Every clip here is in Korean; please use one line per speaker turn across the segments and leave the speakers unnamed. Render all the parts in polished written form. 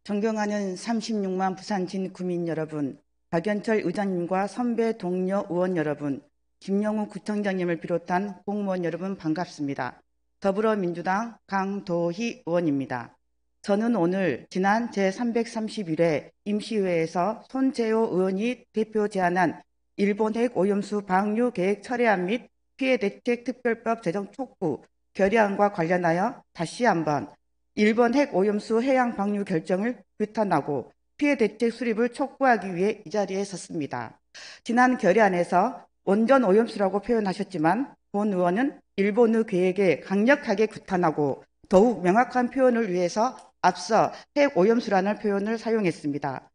존경하는 36만 부산진 구민 여러분, 박연철 의장님과 선배 동료 의원 여러분, 김영우 구청장님을 비롯한 공무원 여러분 반갑습니다. 더불어민주당 강도희 의원입니다. 저는 오늘 지난 제331회 임시회에서 손재호 의원이 대표 제안한 일본 핵 오염수 방류 계획 철회안 및 피해대책 특별법 제정 촉구 결의안과 관련하여 다시 한번 일본 핵 오염수 해양 방류 결정을 규탄하고 피해 대책 수립을 촉구하기 위해 이 자리에 섰습니다. 지난 결의안에서 원전 오염수라고 표현하셨지만 본 의원은 일본의 계획에 강력하게 규탄하고 더욱 명확한 표현을 위해서 앞서 핵 오염수라는 표현을 사용했습니다.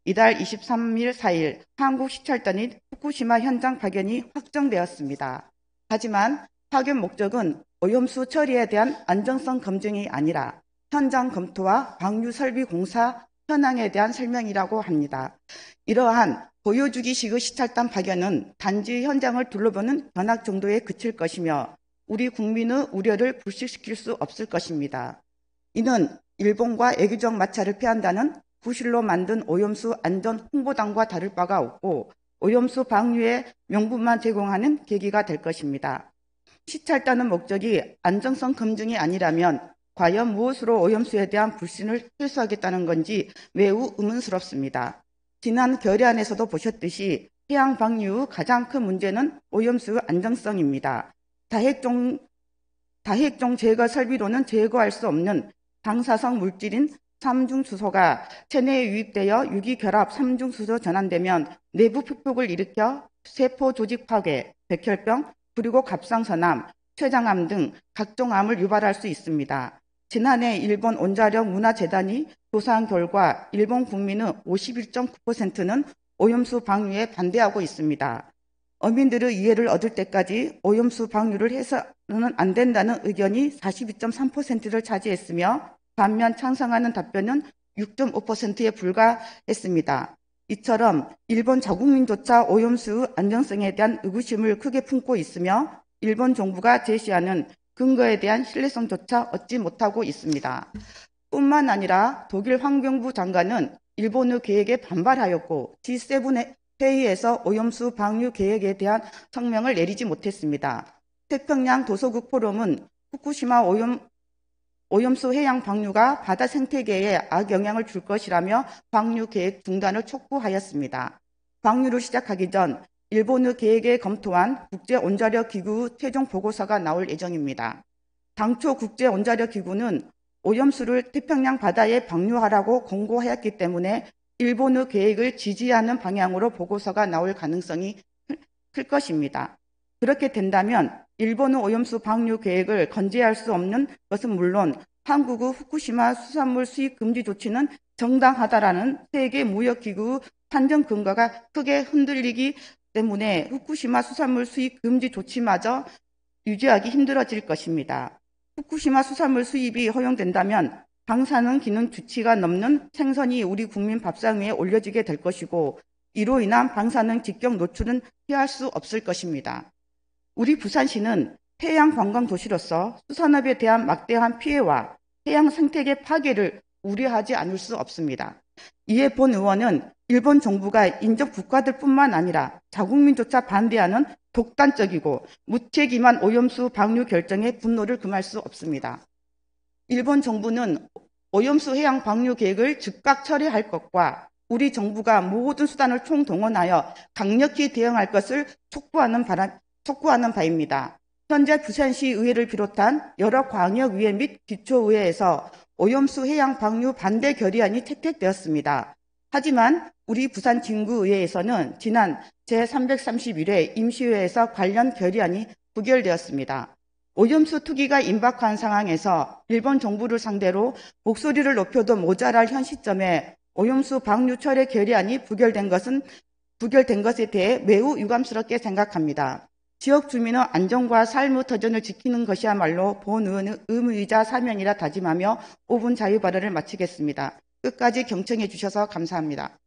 이달 23일 4일 한국 시찰단인 후쿠시마 현장 파견이 확정되었습니다. 하지만 파견 목적은 오염수 처리에 대한 안정성 검증이 아니라 현장 검토와 방류 설비 공사 현황에 대한 설명이라고 합니다. 이러한 보여주기식의 시찰단 파견은 단지 현장을 둘러보는 견학 정도에 그칠 것이며 우리 국민의 우려를 불식시킬 수 없을 것입니다. 이는 일본과 애교적 마찰을 피한다는 구실로 만든 오염수 안전 홍보단과 다를 바가 없고 오염수 방류의 명분만 제공하는 계기가 될 것입니다. 시찰단의 목적이 안정성 검증이 아니라면 과연 무엇으로 오염수에 대한 불신을 해소하겠다는 건지 매우 의문스럽습니다. 지난 결의안에서도 보셨듯이 해양 방류의 가장 큰 문제는 오염수의 안정성입니다. 다핵종 제거 설비로는 제거할 수 없는 방사성 물질인 삼중수소가 체내에 유입되어 유기결합 삼중수소 전환되면 내부 폭폭을 일으켜 세포 조직 파괴, 백혈병, 그리고 갑상선암, 췌장암 등 각종 암을 유발할 수 있습니다. 지난해 일본 원자력 문화재단이 조사한 결과 일본 국민의 51.9%는 오염수 방류에 반대하고 있습니다. 어민들의 이해를 얻을 때까지 오염수 방류를 해서는 안 된다는 의견이 42.3%를 차지했으며 반면 찬성하는 답변은 6.5%에 불과했습니다. 이처럼 일본 자국민조차 오염수의 안정성에 대한 의구심을 크게 품고 있으며 일본 정부가 제시하는 근거에 대한 신뢰성조차 얻지 못하고 있습니다. 뿐만 아니라 독일 환경부 장관은 일본의 계획에 반발하였고 G7 회의에서 오염수 방류 계획에 대한 성명을 내리지 못했습니다. 태평양 도서국 포럼은 후쿠시마 오염수 해양 방류가 바다 생태계에 악영향을 줄 것이라며 방류 계획 중단을 촉구하였습니다. 방류를 시작하기 전 일본의 계획에 검토한 국제원자력기구 최종 보고서가 나올 예정입니다. 당초 국제원자력기구는 오염수를 태평양 바다에 방류하라고 권고하였기 때문에 일본의 계획을 지지하는 방향으로 보고서가 나올 가능성이 클 것입니다. 그렇게 된다면 일본의 오염수 방류 계획을 건재할 수 없는 것은 물론 한국의 후쿠시마 수산물 수입 금지 조치는 정당하다라는 세계무역기구 판정 근거가 크게 흔들리기 때문에 후쿠시마 수산물 수입 금지 조치마저 유지하기 힘들어질 것입니다. 후쿠시마 수산물 수입이 허용된다면 방사능 기능 주치가 넘는 생선이 우리 국민 밥상 위에 올려지게 될 것이고 이로 인한 방사능 직격 노출은 피할 수 없을 것입니다. 우리 부산시는 해양 관광 도시로서 수산업에 대한 막대한 피해와 해양 생태계 파괴를 우려하지 않을 수 없습니다. 이에 본 의원은 일본 정부가 인접 국가들 뿐만 아니라 자국민조차 반대하는 독단적이고 무책임한 오염수 방류 결정에 분노를 금할 수 없습니다. 일본 정부는 오염수 해양 방류 계획을 즉각 처리할 것과 우리 정부가 모든 수단을 총동원하여 강력히 대응할 것을 촉구하는 바입니다. 현재 부산시 의회를 비롯한 여러 광역의회 및 기초의회에서 오염수 해양 방류 반대 결의안이 채택되었습니다. 하지만 우리 부산 진구의회에서는 지난 제331회 임시회에서 관련 결의안이 부결되었습니다. 오염수 투기가 임박한 상황에서 일본 정부를 상대로 목소리를 높여도 모자랄 현 시점에 오염수 방류 철회 결의안이 부결된 것에 대해 매우 유감스럽게 생각합니다. 지역 주민의 안전과 삶의 터전을 지키는 것이야말로 본 의원의 의무이자 사명이라 다짐하며 5분 자유 발언을 마치겠습니다. 끝까지 경청해 주셔서 감사합니다.